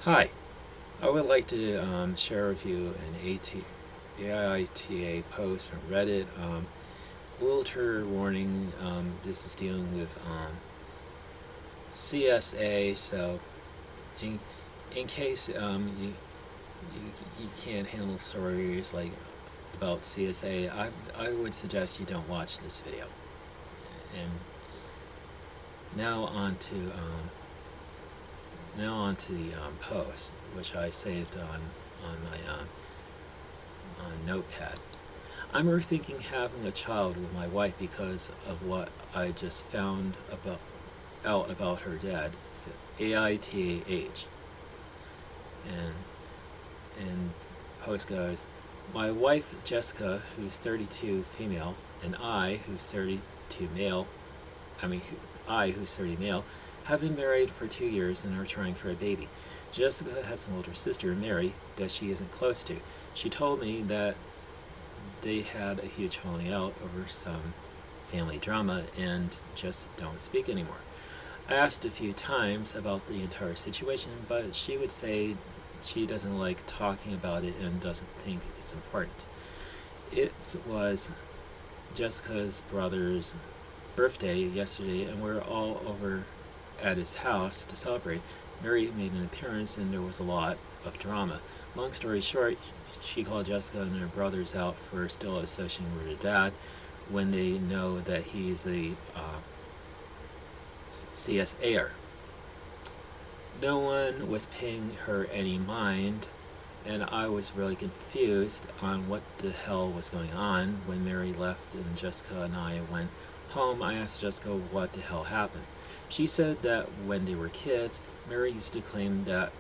Hi, I would like to share with you an AITA post from Reddit. A little trigger warning, this is dealing with CSA, so in, in case you can't handle stories like about CSA, I would suggest you don't watch this video. And now on to the post, which I saved on my on Notepad. I'm rethinking having a child with my wife because of what I just found out about her dad. It's AITAH. And and post goes, my wife Jessica, who's 32 female, and I, who's 32 male, I mean, I, who's 30 male, have been married for 2 years and are trying for a baby. Jessica has an older sister, Mary, that she isn't close to. She told me that they had a huge falling out over some family drama and just don't speak anymore. I asked a few times about the entire situation, but she would say she doesn't like talking about it and doesn't think it's important. It was Jessica's brother's birthday yesterday, and we're all over at his house to celebrate. Mary made an appearance, and there was a lot of drama. Long story short, she called Jessica and her brothers out for still associating with her dad when they know that he's a CSAer. No one was paying her any mind, and I was really confused on what the hell was going on. When Mary left and Jessica and I went home, I asked Jessica what the hell happened. She said that when they were kids, Mary used to claim that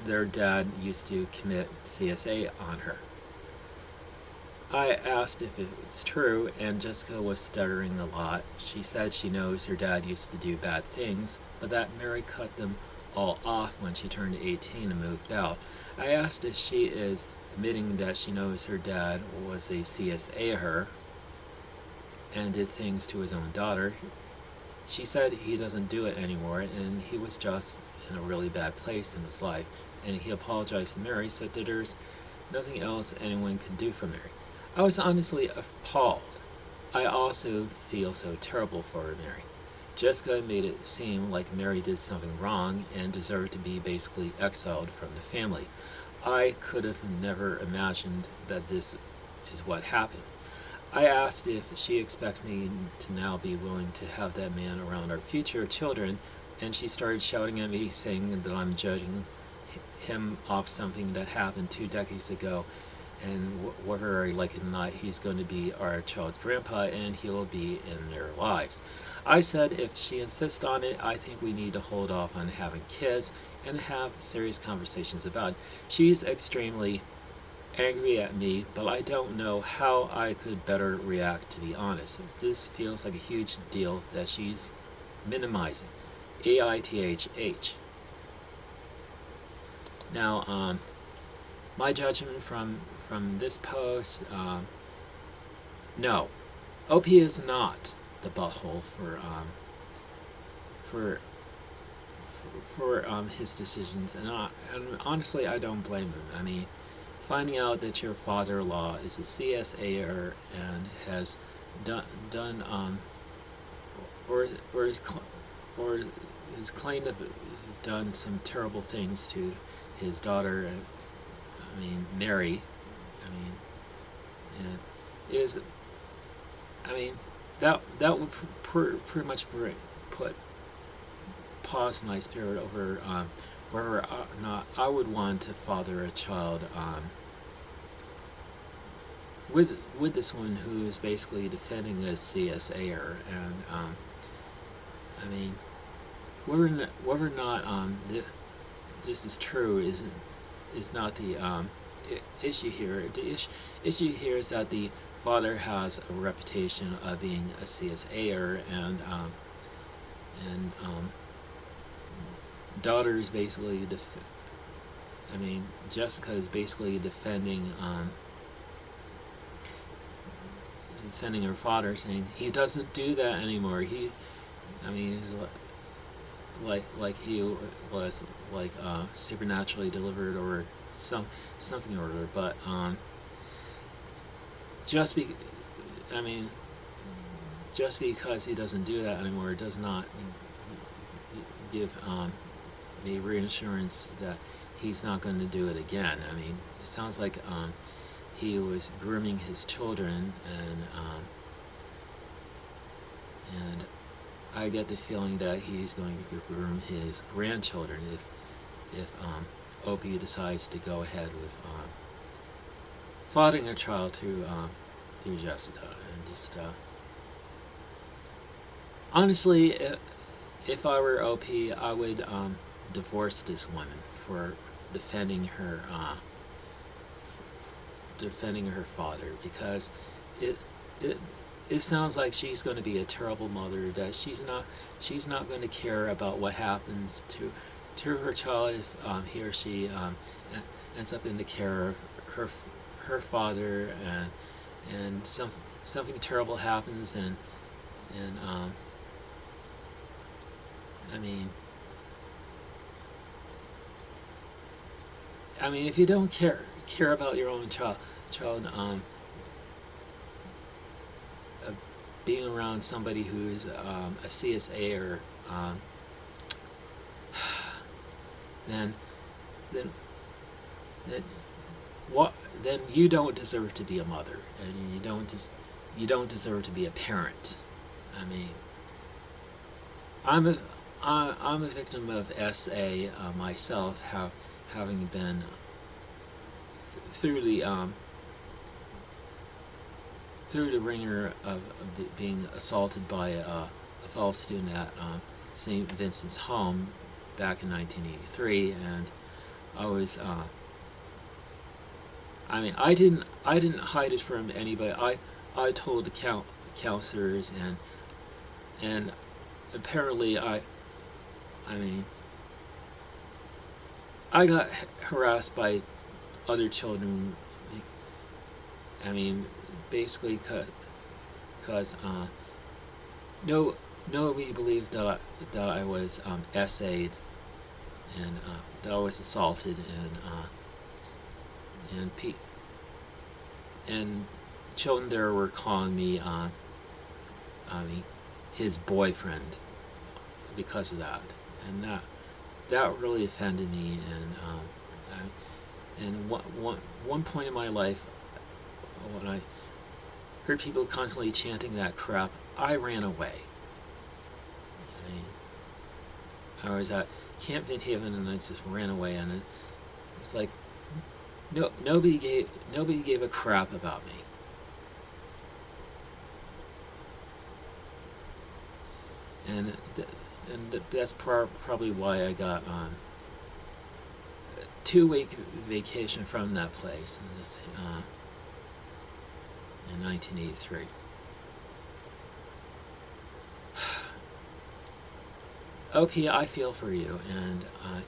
their dad used to commit CSA on her. I asked if it's true, and Jessica was stuttering a lot. She said she knows her dad used to do bad things, but that Mary cut them all off when she turned 18 and moved out. I asked if she is admitting that she knows her dad was a CSA-er and did things to his own daughter. She said he doesn't do it anymore, and he was just in a really bad place in his life, and he apologized to Mary, said that there's nothing else anyone can do for Mary. I was honestly appalled. I also feel so terrible for Mary. Jessica made it seem like Mary did something wrong and deserved to be basically exiled from the family. I could have never imagined that this is what happened. I asked if she expects me to now be willing to have that man around our future children, and she started shouting at me, saying that I'm judging him off something that happened 2 decades ago, and whether I like it or not, he's going to be our child's grandpa, and he'll be in their lives. I said if she insists on it, I think we need to hold off on having kids and have serious conversations about it. She's extremely angry at me, but I don't know how I could better react, to be honest. This feels like a huge deal that she's minimizing. AITHH. Now, my judgment from this post, no, OP is not the butthole for his decisions, and honestly, I don't blame him. I mean, finding out that your father-in-law is a CSAer and has done or is or is claimed to have done some terrible things to his daughter. I mean, Mary. I mean, and it was. I mean, that would pretty much put pause in my spirit over whether or not I would want to father a child with this one who is basically defending a CSAer, and I mean, whether or not this is true is not the issue here. The issue here is that the father has a reputation of being a CSAer, and daughter is basically I mean, Jessica is basically defending her father, saying he doesn't do that anymore. I mean, like he was like supernaturally delivered or something or other. But just be, I mean, just because he doesn't do that anymore does not give me reassurance that he's not going to do it again. I mean, it sounds like he was grooming his children, and I get the feeling that he's going to groom his grandchildren if Opie decides to go ahead with fathering a child through Jessica. And just honestly, if I were Opie, I would divorce this woman for defending her father, because it it it sounds like she's going to be a terrible mother, that she's not going to care about what happens to her child if he or she ends up in the care of her father, and something terrible happens, and I mean if you don't care about your own child uh, being around somebody who's a CSA, or then then then what then you don't deserve to be a mother, and you don't deserve to be a parent. I mean, I'm a I'm a victim of SA myself, having been through the ringer of being assaulted by a fellow student at St. Vincent's Home back in 1983, and I was I didn't hide it from anybody. I told the counselors, and apparently I mean I got harassed by other children. I mean, basically, because nobody believed that I was SA'd, and that I was assaulted, and children there were calling me his boyfriend because of that, and that really offended me, and one point in my life, when I heard people constantly chanting that crap, I ran away. I was at Camp Vinhaven, and I just ran away, and it's like nobody gave a crap about me. And that's probably why I got a 2-week vacation from that place in 1983. OP, I feel for you, and I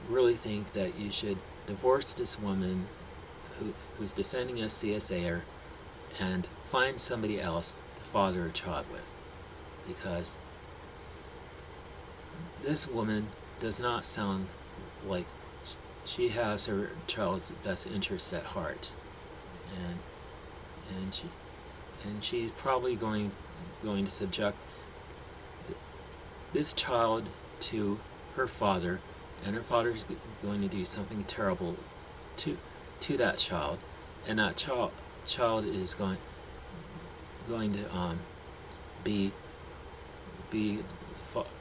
really think that you should divorce this woman who's defending a CSAer, and find somebody else to father a child with, because this woman does not sound like she has her child's best interests at heart, and she's probably going to subject this child to her father, and her father's going to do something terrible to that child, and that child is going to be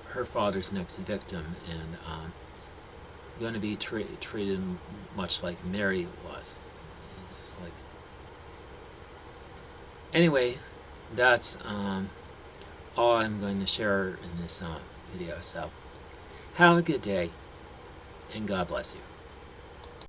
her father's next victim, and going to be treated much like Mary was. It's like, anyway, that's all I'm going to share in this video. So have a good day, and God bless you.